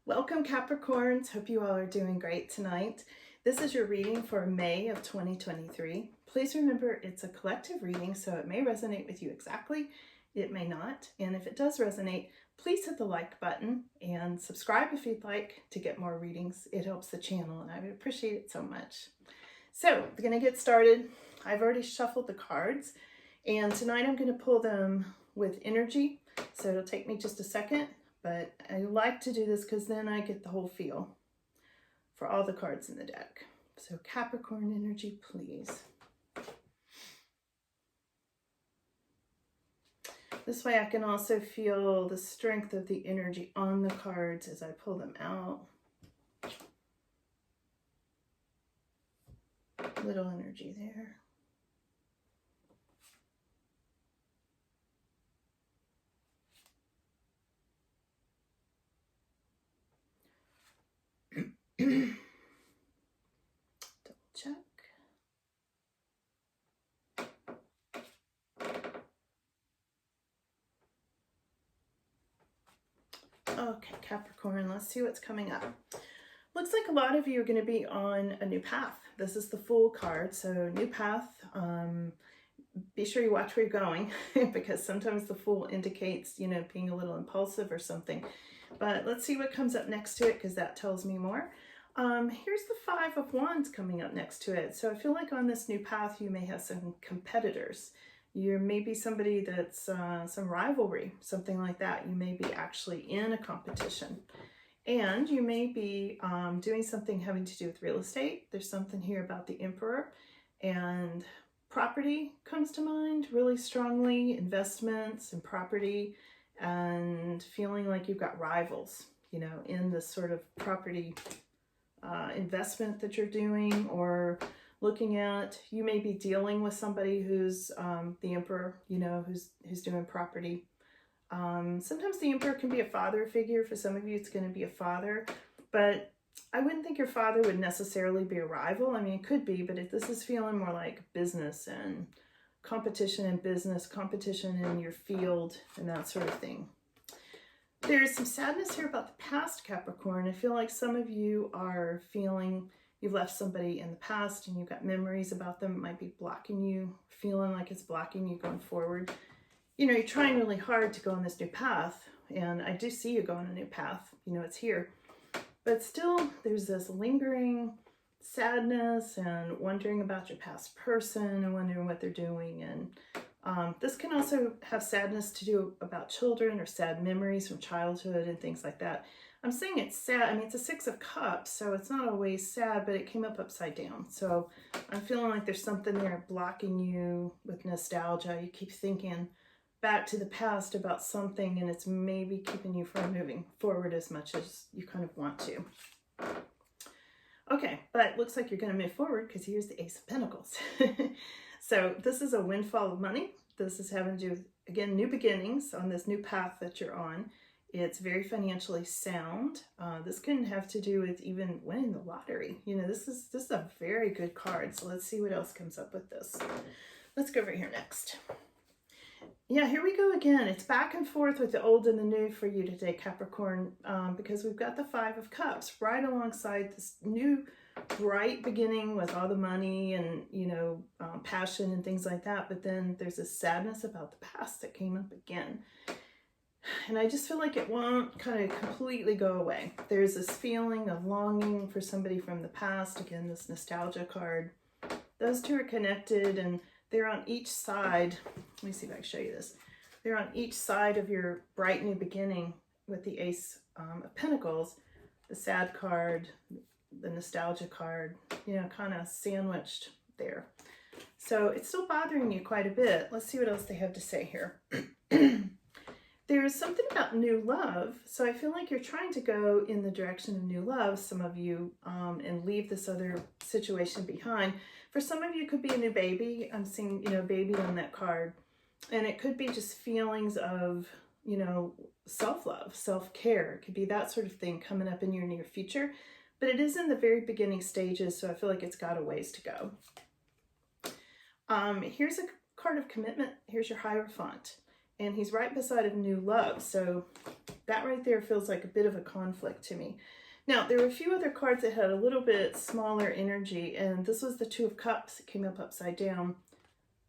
Welcome Capricorns, hope you all are doing great tonight. This is your reading for May of 2023. Please remember it's a collective reading, so it may resonate with you exactly, it may not. And if it does resonate, please hit the like button and subscribe if you'd like to get more readings. It helps the channel and I would appreciate it so much. So we're gonna get started. I've already shuffled the cards and tonight I'm gonna pull them with energy. So it'll take me just a second. But I like to do this because then I get the whole feel for all the cards in the deck. So Capricorn energy, please. This way I can also feel the strength of the energy on the cards as I pull them out. Little energy there. Double check. Okay, Capricorn, let's see what's coming up. Looks like a lot of you are going to be on a new path. This is the Fool card, so new path. Be sure you watch where you're going because sometimes the Fool indicates, you know, being a little impulsive or something. But let's see what comes up next to it because that tells me more. Here's the Five of Wands coming up next to it. So I feel like on this new path, you may have some competitors. You're maybe somebody that's some rivalry, something like that. You may be actually in a competition. And you may be doing something having to do with real estate. There's something here about the Emperor. And property comes to mind really strongly. Investments and property. And feeling like you've got rivals, you know, in this sort of property investment that you're doing or looking at. You may be dealing with somebody who's the Emperor, you know, who's doing property. Sometimes the Emperor can be a father figure. For some of you, it's going to be a father, but I wouldn't think your father would necessarily be a rival. I mean, it could be, but if this is feeling more like business and competition in business, competition in your field, and that sort of thing. There's some sadness here about the past, Capricorn. I feel like some of you are feeling you've left somebody in the past and you've got memories about them. It might be blocking you, feeling like it's blocking you going forward. You know, you're trying really hard to go on this new path, and I do see you go on a new path. You know, it's here. But still, there's this lingering sadness and wondering about your past person and wondering what they're doing. And this can also have sadness to do about children or sad memories from childhood and things like that. I'm saying it's sad. I mean, it's a Six of Cups, so it's not always sad, but it came up upside down. So I'm feeling like there's something there blocking you with nostalgia. You keep thinking back to the past about something, and it's maybe keeping you from moving forward as much as you kind of want to. Okay, but looks like you're going to move forward because here's the Ace of Pentacles. So this is a windfall of money. This is having to do with, again, new beginnings on this new path that you're on. It's very financially sound. This can have to do with even winning the lottery. You know, this is a very good card. So let's see what else comes up with this. Let's go over here next. Yeah, here we go again. It's back and forth with the old and the new for you today, Capricorn, because we've got the Five of Cups right alongside this new bright beginning with all the money and, you know, passion and things like that. But then there's this sadness about the past that came up again. And I just feel like it won't kind of completely go away. There's this feeling of longing for somebody from the past. Again, this nostalgia card. Those two are connected and they're on each side. Let me see if I can show you this. They're on each side of your bright new beginning with the Ace of Pentacles, the sad card, the nostalgia card, you know, kind of sandwiched there. So it's still bothering you quite a bit. Let's see what else they have to say here. There's something about new love. So I feel like you're trying to go in the direction of new love, some of you, and leave this other situation behind. For some of you, it could be a new baby. I'm seeing, you know, baby on that card. And it could be just feelings of, you know, self-love, self-care. It could be that sort of thing coming up in your near future. But it is in the very beginning stages, so I feel like it's got a ways to go. Here's a card of commitment. Here's your Hierophant. and he's right beside a new love. So that right there feels like a bit of a conflict to me. Now, there were a few other cards that had a little bit smaller energy, and this was the Two of Cups. It came up upside down.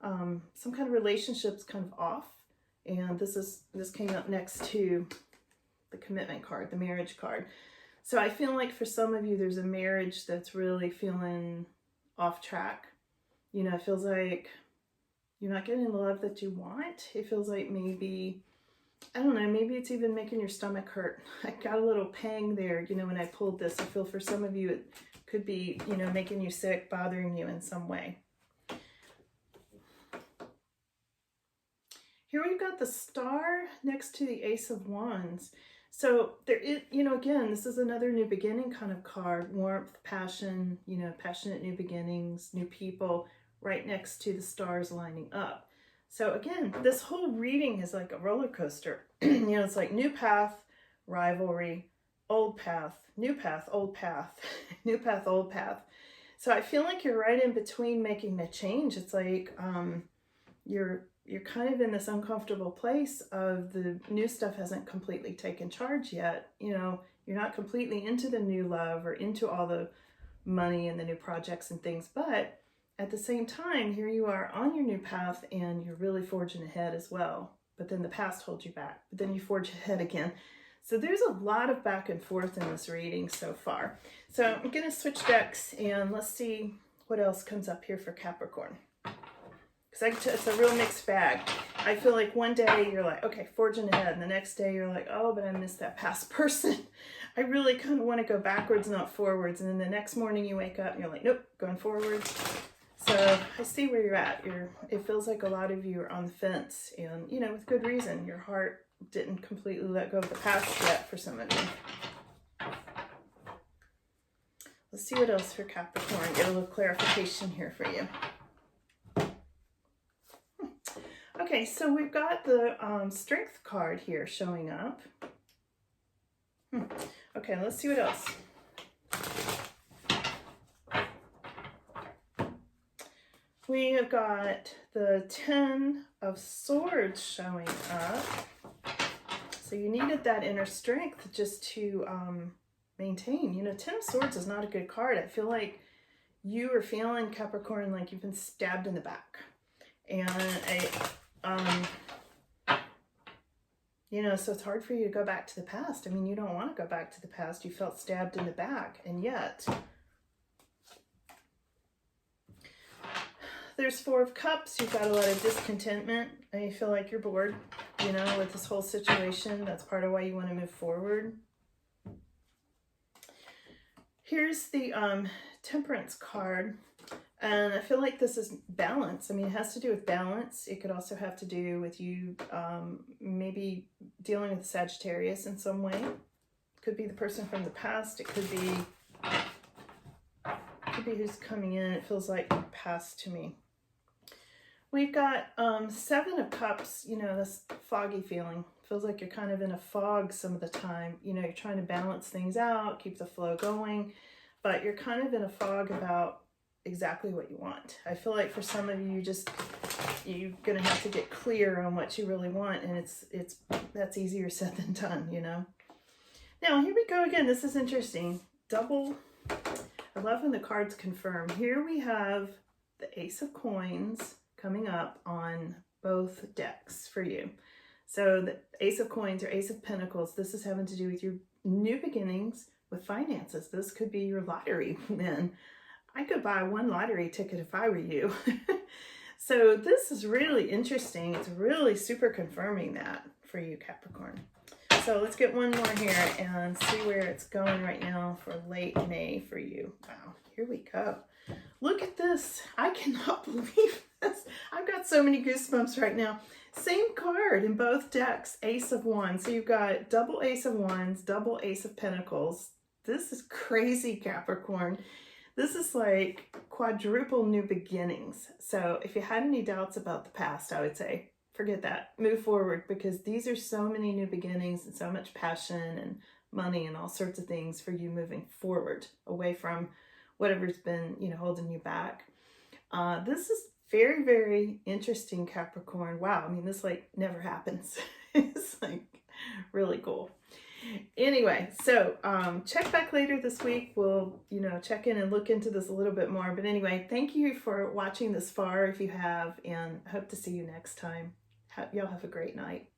Some kind of relationship's kind of off, and this came up next to the Commitment card, the Marriage card. So I feel like for some of you, there's a marriage that's really feeling off track. You know, it feels like you're not getting the love that you want. It feels like maybe, I don't know, maybe it's even making your stomach hurt. I got a little pang there, you know, when I pulled this. I feel for some of you, it could be, you know, making you sick, bothering you in some way. Here we've got the Star next to the Ace of Wands. So there is, you know, again, this is another new beginning kind of card. Warmth, passion, you know, passionate new beginnings, new people, right next to the stars lining up. So again, this whole reading is like a roller coaster. You know, it's like new path, rivalry, old path, new path, old path, new path, old path. So I feel like you're right in between making the change. It's like you're kind of in this uncomfortable place of the new stuff hasn't completely taken charge yet. You know, you're not completely into the new love or into all the money and the new projects and things, but at the same time, here you are on your new path and you're really forging ahead as well. But then the past holds you back, but then you forge ahead again. So there's a lot of back and forth in this reading so far. So I'm going to switch decks and let's see what else comes up here for Capricorn. Because it's a real mixed bag. I feel like one day you're like, okay, forging ahead. And the next day you're like, oh, but I missed that past person. I really kind of want to go backwards, not forwards. And then the next morning you wake up and you're like, nope, going forwards. So I see where you're at. It feels like a lot of you are on the fence. And, you know, with good reason. Your heart didn't completely let go of the past yet for some of you. Let's see what else for Capricorn. Get a little clarification here for you. Okay, so we've got the Strength card here showing up. Okay, let's see what else. We have got the Ten of Swords showing up. So you needed that inner strength just to maintain. You know, Ten of Swords is not a good card. I feel like you are feeling, Capricorn, like you've been stabbed in the back. And you know, so it's hard for you to go back to the past. I mean, you don't want to go back to the past. You felt stabbed in the back, and yet there's Four of Cups. You've got a lot of discontentment, and you feel like you're bored, you know, with this whole situation. That's part of why you want to move forward. Here's the Temperance card. And I feel like this is balance. I mean, it has to do with balance. It could also have to do with you maybe dealing with Sagittarius in some way. It could be the person from the past. It could be who's coming in. It feels like past to me. We've got Seven of Cups, you know, this foggy feeling. Feels like you're kind of in a fog some of the time. You know, you're trying to balance things out, keep the flow going, but you're kind of in a fog about exactly what you want. I feel like for some of you, you're gonna have to get clear on what you really want, and that's easier said than done, you know. Now here we go again. This is interesting. I love when the cards confirm. Here we have the Ace of Coins coming up on both decks for you. So the Ace of Coins or Ace of Pentacles, this is having to do with your new beginnings with finances. This could be your lottery win. I could buy one lottery ticket if I were you. So this is really interesting. It's really super confirming that for you, Capricorn. So let's get one more here and see where it's going right now for late May for you. Wow, here we go. Look at this. I cannot believe this. I've got so many goosebumps right now. Same card in both decks, Ace of Wands. So you've got double Ace of Wands, double Ace of Pentacles. This is crazy, Capricorn. This is like quadruple new beginnings. So if you had any doubts about the past, I would say, forget that. Move forward, because these are so many new beginnings and so much passion and money and all sorts of things for you moving forward, away from whatever's been, you know, holding you back. This is Very, very interesting, Capricorn. Wow, I mean, this like never happens. It's like really cool. Anyway, so check back later this week. We'll, check in and look into this a little bit more. But anyway, thank you for watching this far if you have, and hope to see you next time. Y'all have a great night.